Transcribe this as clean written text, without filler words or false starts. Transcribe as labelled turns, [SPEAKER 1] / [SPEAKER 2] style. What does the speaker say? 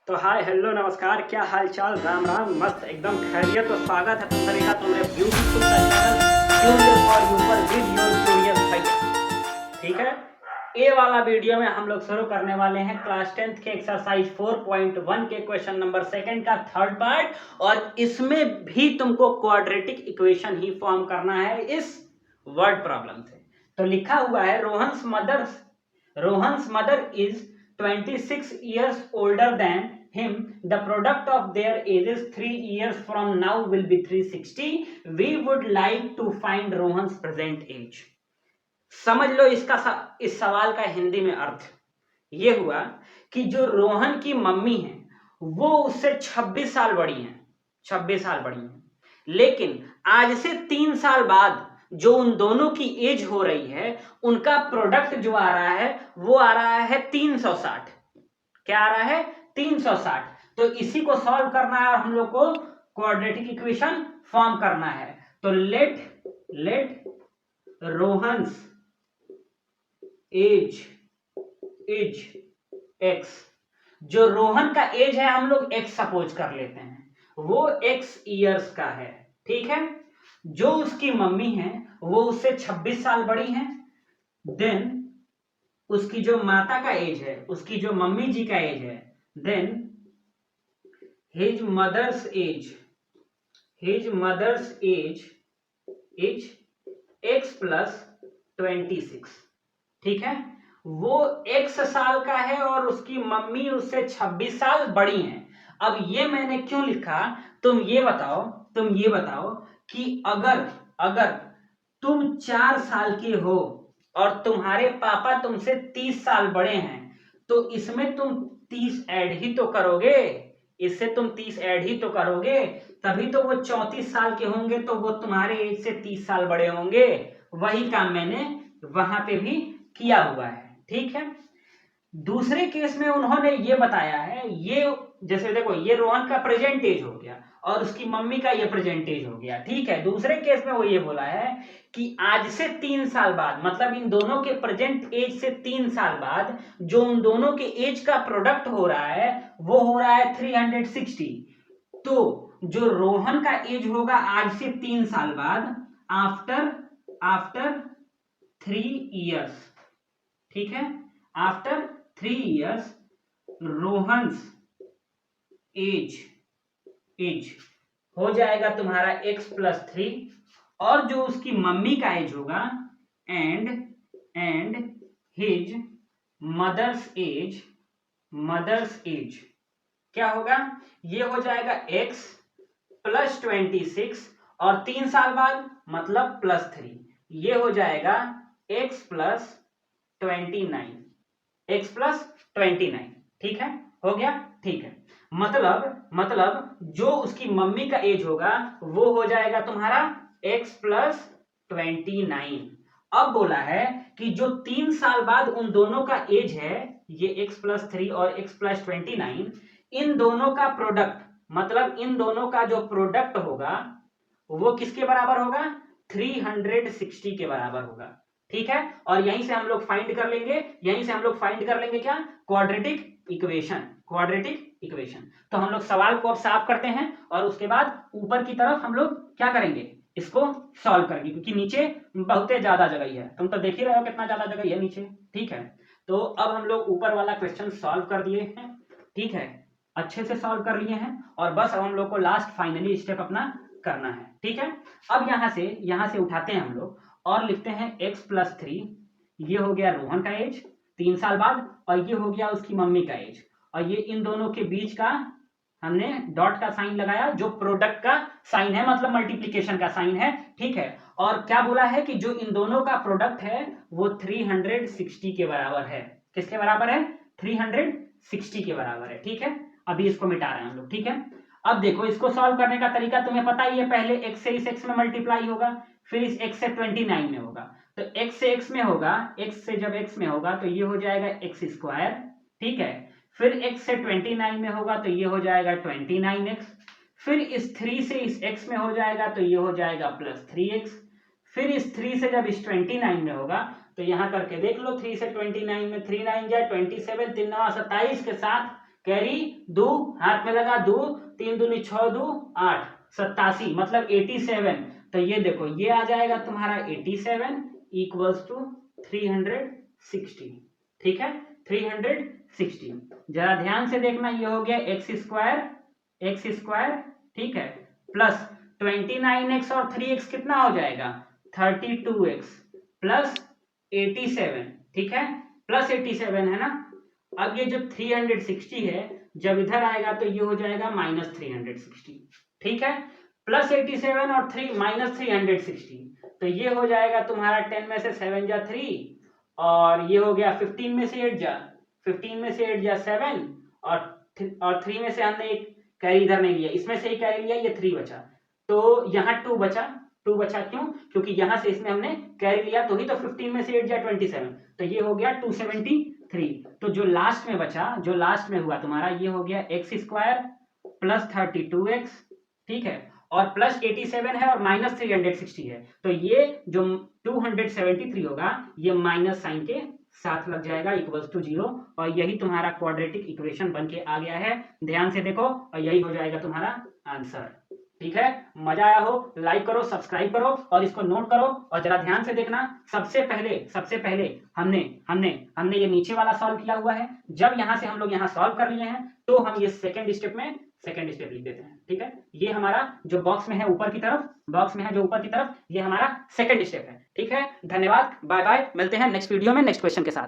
[SPEAKER 1] तो hi hello नमस्कार, क्या हाल चाल, राम राम, मस्त एकदम खैरियत। तो स्वागत है तुम सभी का तुम्हारे beautiful channel curious for you पर विद योर क्यूरियस भैया। ठीक है, ए वाला वीडियो में हम लोग शुरू करने वाले हैं क्लास 10th के एक्सरसाइज 4.1 के क्वेश्चन नंबर सेकंड का थर्ड पार्ट। और इसमें भी तुमको क्वाड्रेटिक इक्वेशन ही फॉर्म करना है इस वर्ड प्रॉब्लम से। तो लिखा हुआ है Rohan's mother is 26 years older than him. The product of their ages 3 years from now will be 360. We would like to find Rohan's present age. समझ लो इस सवाल का हिंदी में अर्थ ये हुआ कि जो रोहन की मम्मी है वो उससे 26 साल बड़ी हैं, 26 साल बड़ी हैं, लेकिन आज से 3 साल बाद जो उन दोनों की एज हो रही है उनका प्रोडक्ट जो आ रहा है वो आ रहा है 360। क्या आ रहा है? 360। तो इसी को सॉल्व करना है और हम लोग को क्वाड्रेटिक इक्वेशन फॉर्म करना है। तो let Rohan's age is x। जो रोहन का एज है हम लोग x सपोज कर लेते हैं, वो x इयर्स का है। ठीक है, जो उसकी मम्मी है वो उससे 26 साल बड़ी है। देन उसकी जो माता का एज है, उसकी जो मम्मी जी का एज है, then his mother's age is x plus 26। ठीक है, वो x साल का है और उसकी मम्मी उससे 26 साल बड़ी है। अब ये मैंने क्यों लिखा, तुम ये बताओ कि अगर तुम 4 साल के हो और तुम्हारे पापा तुमसे 30 साल बड़े हैं तो इसमें तुम 30 ऐड ही तो करोगे, इससे तुम 30 ऐड ही तो करोगे, तभी तो वो 34 साल के होंगे, तो वो तुम्हारे एज से 30 साल बड़े होंगे। वही काम मैंने वहां पे भी किया हुआ है। ठीक है, दूसरे केस में उन्होंने ये बताया है, ये जैसे देखो ये रोहन का प्रेजेंट एज हो गया और उसकी मम्मी का ये प्रेजेंट एज हो गया। ठीक है, दूसरे केस में वो ये बोला है कि आज से 3 साल बाद, मतलब इन दोनों के प्रेजेंट एज से 3 साल बाद जो उन दोनों के एज का प्रोडक्ट हो रहा है वो हो रहा है 360। तो जो रोहन का एज होगा आज से 3 साल बाद, आफ्टर 3 इयर्स, ठीक है, आफ्टर 3 इयर्स रोहन्स एज हो जाएगा तुम्हारा x प्लस 3, और जो उसकी मम्मी का एज होगा एंड हिज मदर्स एज क्या होगा, ये हो जाएगा x प्लस 26 और 3 साल बाद मतलब प्लस 3, ये हो जाएगा x प्लस 29। ठीक है, हो गया। ठीक है, मतलब जो उसकी मम्मी का एज होगा वो हो जाएगा तुम्हारा x प्लस 29। अब बोला है कि जो 3 साल बाद उन दोनों का एज है, ये x प्लस 3 और x प्लस 29, इन दोनों का प्रोडक्ट, मतलब इन दोनों का जो प्रोडक्ट होगा वो किसके बराबर होगा, 360 के बराबर होगा। ठीक है, और यहीं से हम लोग फाइंड कर लेंगे क्या, क्वाड्रेटिक इक्वेशन। तो हम लोग सवाल को अब साफ करते हैं और उसके बाद ऊपर की तरफ हम लोग क्या करेंगे, इसको सॉल्व करेंगे, क्योंकि नीचे बहुत ज्यादा जगह है, तुम तो देख ही रहे हो कितना ज्यादा जगह है नीचे। ठीक है, तो अब हम लोग ऊपर वाला क्वेश्चन सॉल्व कर दिए हैं। ठीक है, अच्छे से सॉल्व कर लिए हैं और बस अब हम लोग को लास्ट फाइनली स्टेप अपना करना है। ठीक है, अब यहां से उठाते हैं हम लोग और लिखते हैं x प्लस 3, ये हो गया रोहन का एज 3 साल बाद, और ये हो गया उसकी मम्मी का एज, और ये इन दोनों के बीच का हमने डॉट का साइन लगाया जो प्रोडक्ट का साइन है, मतलब मल्टीप्लीकेशन का साइन है। ठीक है, और क्या बोला है कि जो इन दोनों का प्रोडक्ट है वो 360 के बराबर है। किसके बराबर है, 360 के बराबर है। ठीक है, अभी इसको मिटा रहे हैं हम लोग। ठीक है, अब देखो इसको सॉल्व करने का तरीका तुम्हें पता ही है, पहले x से इस x में मल्टीप्लाई होगा, फिर इस x से 29 में होगा, तो x से x में होगा, x से जब x में होगा तो ये हो जाएगा x स्क्वायर। ठीक है, फिर x से 29 में होगा तो ये हो जाएगा 29x, फिर इस 3 से इस x में हो जाएगा तो ये हो जाएगा प्लस 3x, फिर इस 3 से जब इस 29 में होगा तो यहां करके देख लो, 3 से 29 में 3 9 जा 27, 3 9 27 के साथ कैरी 2 हाथ में लगा 2, 3 दूनी 6 2 8 87 मतलब 87। तो ये देखो ये आ जाएगा तुम्हारा 87 इक्वल्स टू 360। ठीक है 360। जरा ध्यान से देखना, ये हो गया एक्स स्क्वायर ठीक है प्लस 29x और 3x कितना हो जाएगा 32x प्लस 87। ठीक है प्लस 87 है ना। अब ये जो 360 है जब इधर आएगा तो ये हो जाएगा माइनस 360। ठीक है प्लस 87 और माइनस 360 तो ये हो जाएगा तुम्हारा 10 में से 7 जा 3 और ये हो गया 15 में से 8 जा 7 और 3 में से हमने एक कैरी इधर नहीं लिया, इसमें से ही कैरी लिया, ये 3 बचा। तो यहाँ 2 बचा क्यों, क्योंकि यहाँ से इसमें हमने कैरी लिया तो ही तो 15 में से 8 जा 27 तो ये हो गया 273। तो जो लास्ट में बचा, जो लास्ट में हुआ तुम्हारा ये हो गया एक्स स्क्वायर प्लस 32x। ठीक है और प्लस 87 है और माइनस 360 है तो ये जो 273 होगा ये माइनस साइन के साथ लग जाएगा इक्वल्स टू 0 और यही तुम्हारा क्वाड्रेटिक इक्वेशन बन के आ गया है। ध्यान से देखो और यही हो जाएगा तुम्हारा आंसर। ठीक है मजा आया हो लाइक करो, सब्सक्राइब करो और इसको नोट करो और जरा ध्यान से देखना। सबसे पहले हमने ये नीचे वाला सॉल्व किया हुआ है। जब यहां से हम लोग यहाँ सॉल्व कर लिए हैं तो हम ये सेकंड स्टेप लिख देते हैं। ठीक है ये हमारा जो बॉक्स में है ऊपर की तरफ ये हमारा सेकंड स्टेप है। ठीक है धन्यवाद, बाय बाय, मिलते हैं नेक्स्ट वीडियो में नेक्स्ट क्वेश्चन के साथ।